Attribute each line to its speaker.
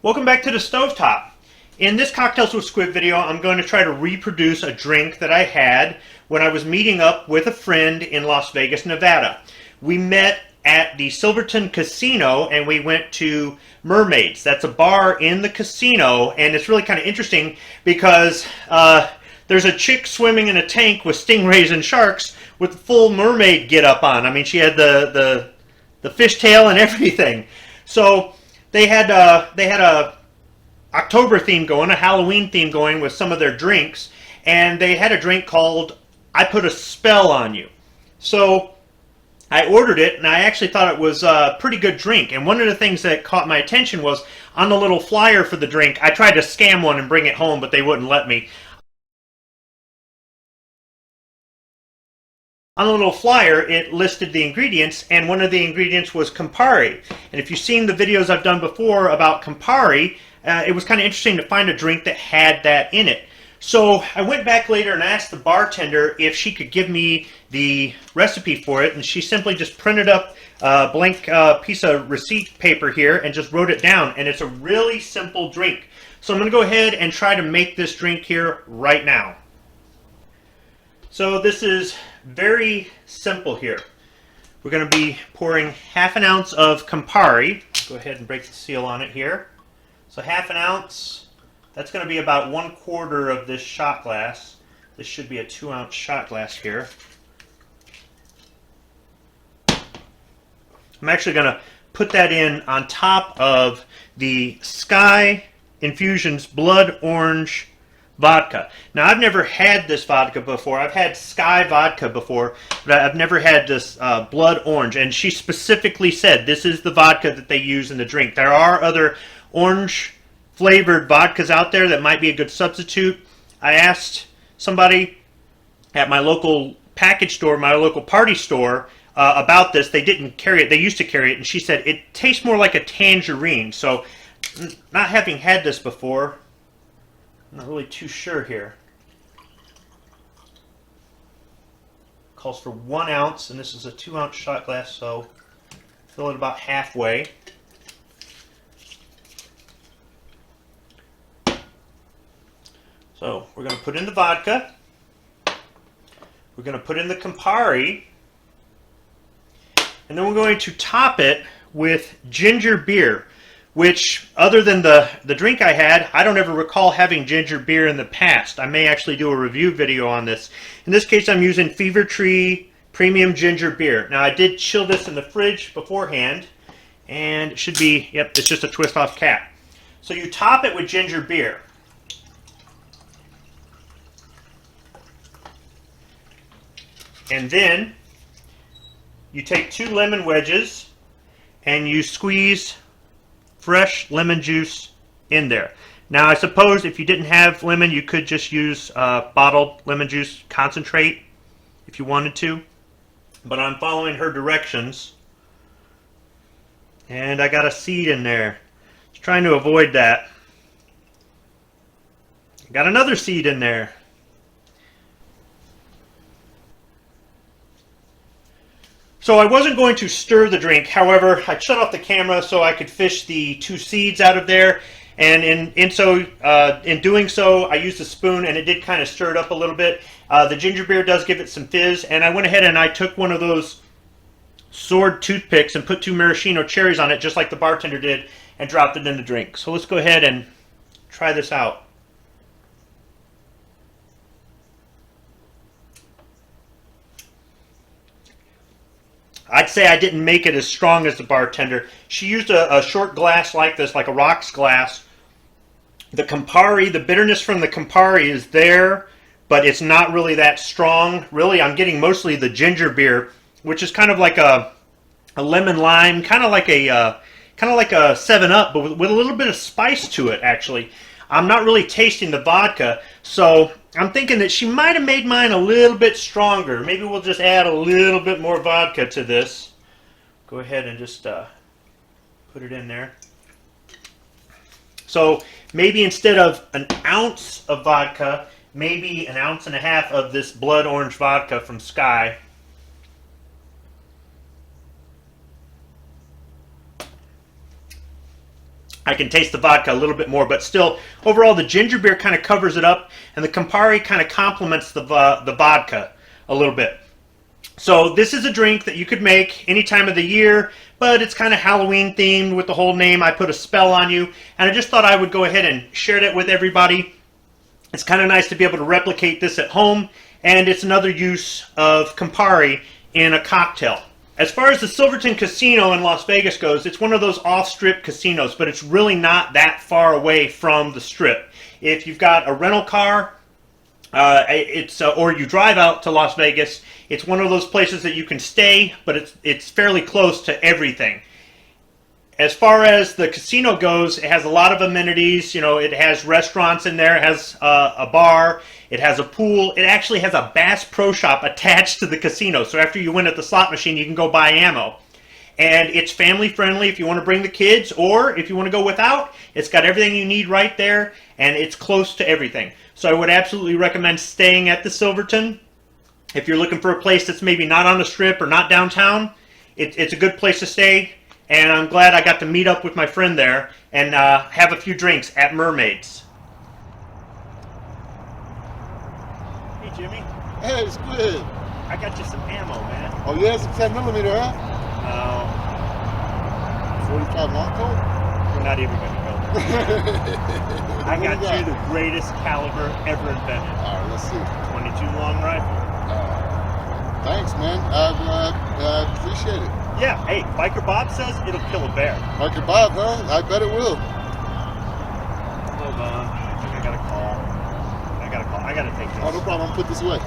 Speaker 1: Welcome back to the Stovetop. In this Cocktails with Squib video, I'm going to try to reproduce a drink that I had when I was meeting up with a friend in Las Vegas, Nevada. We met at the Silverton Casino and we went to Mermaids. That's a bar in the casino, and it's really kind of interesting because there's a chick swimming in a tank with stingrays and sharks with the full mermaid get up on. I mean, she had the fishtail and everything. So they had a October theme going, a Halloween theme going with some of their drinks, and they had a drink called I Put a Spell on You. So I ordered it, and I actually thought it was a pretty good drink. And one of the things that caught my attention was on the little flyer for the drink, I tried to scam one and bring it home, but they wouldn't let me. On the little flyer, it listed the ingredients, and one of the ingredients was Campari. And if you've seen the videos I've done before about Campari, it was kind of interesting to find a drink that had that in it. So I went back later and asked the bartender if she could give me the recipe for it, and she simply just printed up a blank piece of receipt paper here and just wrote it down, and it's a really simple drink. So I'm going to go ahead and try to make this drink here right now. So this is very simple here. We're going to be pouring half an ounce of Campari. Go ahead and break the seal on it here. So half an ounce, that's going to be about 1/4 of this shot glass. This should be a 2-ounce shot glass here. I'm actually going to put that in on top of the Skyy Infusions Blood Orange Vodka. Now, I've never had this vodka before. I've had Skyy vodka before, but I've never had this blood orange. And she specifically said this is the vodka that they use in the drink. There are other orange flavored vodkas out there that might be a good substitute. I asked somebody at my local package store, my local party store, about this. They didn't carry it. They used to carry it, and she said it tastes more like a tangerine. So, not having had this before, I'm not really too sure here. Calls for 1 ounce, and this is a 2-ounce shot glass, so fill it about halfway. So we're going to put in the vodka. We're going to put in the Campari. And then we're going to top it with ginger beer, which, other than the drink I had, I don't ever recall having ginger beer in the past. I may actually do a review video on this. In this case, I'm using Fever Tree Premium Ginger Beer. Now, I did chill this in the fridge beforehand, and it should be, yep, it's just a twist-off cap. So you top it with ginger beer. And then you take 2 lemon wedges and you squeeze fresh lemon juice in there. Now, I suppose if you didn't have lemon, you could just use bottled lemon juice concentrate if you wanted to. But I'm following her directions. And I got a seed in there. Just trying to avoid that. Got another seed in there. So I wasn't going to stir the drink. However, I shut off the camera so I could fish the 2 seeds out of there. And in doing so, I used a spoon, and it did kind of stir it up a little bit. The ginger beer does give it some fizz. And I went ahead and I took one of those sword toothpicks and put 2 maraschino cherries on it, just like the bartender did, and dropped it in the drink. So let's go ahead and try this out. I'd say I didn't make it as strong as the bartender. She used a short glass like this, like a rocks glass. The Campari, the bitterness from the Campari is there, but it's not really that strong. Really, I'm getting mostly the ginger beer, which is kind of like a lemon lime, kind of like a 7-Up, but with a little bit of spice to it, actually. I'm not really tasting the vodka, so I'm thinking that she might have made mine a little bit stronger. Maybe we'll just add a little bit more vodka to this. Go ahead and just put it in there. So maybe instead of 1 ounce of vodka, maybe 1.5 ounces of this blood orange vodka from Skyy. I can taste the vodka a little bit more, but still, overall, the ginger beer kind of covers it up, and the Campari kind of complements the vodka a little bit. So this is a drink that you could make any time of the year, but it's kind of Halloween themed with the whole name, I Put a Spell on You, and I just thought I would go ahead and share that with everybody. It's kind of nice to be able to replicate this at home, and it's another use of Campari in a cocktail. As far as the Silverton Casino in Las Vegas goes, it's one of those off-strip casinos, but it's really not that far away from the strip. If you've got a rental car, or you drive out to Las Vegas, it's one of those places that you can stay, but it's fairly close to everything. As far as the casino goes, it has a lot of amenities. You know, it has restaurants in there, it has a bar, it has a pool. It actually has a Bass Pro Shop attached to the casino. So after you win at the slot machine, you can go buy ammo. And it's family friendly if you want to bring the kids, or if you want to go without. It's got everything you need right there, and it's close to everything. So I would absolutely recommend staying at the Silverton. If you're looking for a place that's maybe not on the strip or not downtown, it's a good place to stay. And I'm glad I got to meet up with my friend there and have a few drinks at Mermaids. Hey, Jimmy.
Speaker 2: Hey, Squib.
Speaker 1: I got you some ammo, man.
Speaker 2: Oh, yeah, it's a 10 millimeter, huh?
Speaker 1: No.
Speaker 2: 45 long Colt?
Speaker 1: We're not even going to go there. I got you the greatest caliber ever invented.
Speaker 2: All right, let's see.
Speaker 1: 22 long rifle.
Speaker 2: Thanks, man. I appreciate it.
Speaker 1: Yeah, hey, Biker Bob says it'll kill a bear.
Speaker 2: Biker Bob, huh? I bet it will.
Speaker 1: Hold on. I think I got a call. I got to take this.
Speaker 2: Oh, no problem. I'm going to put this away.